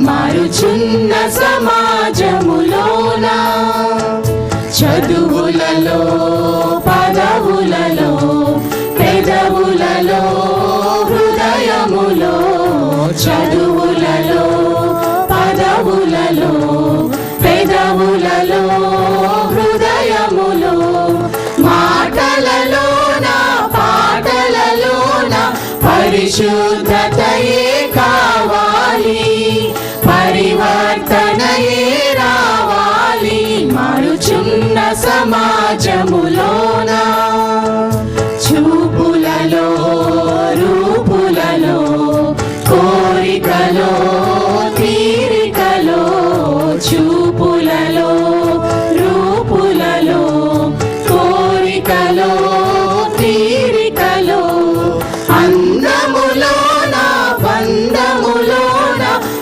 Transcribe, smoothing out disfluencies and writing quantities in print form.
మారుచున్న సమాజములోన చదువులలో పదవులలో పెదవులలో హృదయములో చదువులలో పదవులలో పెదవులలో హృదయములో మాటలలోన పాటలలోన పరిశుద్ధ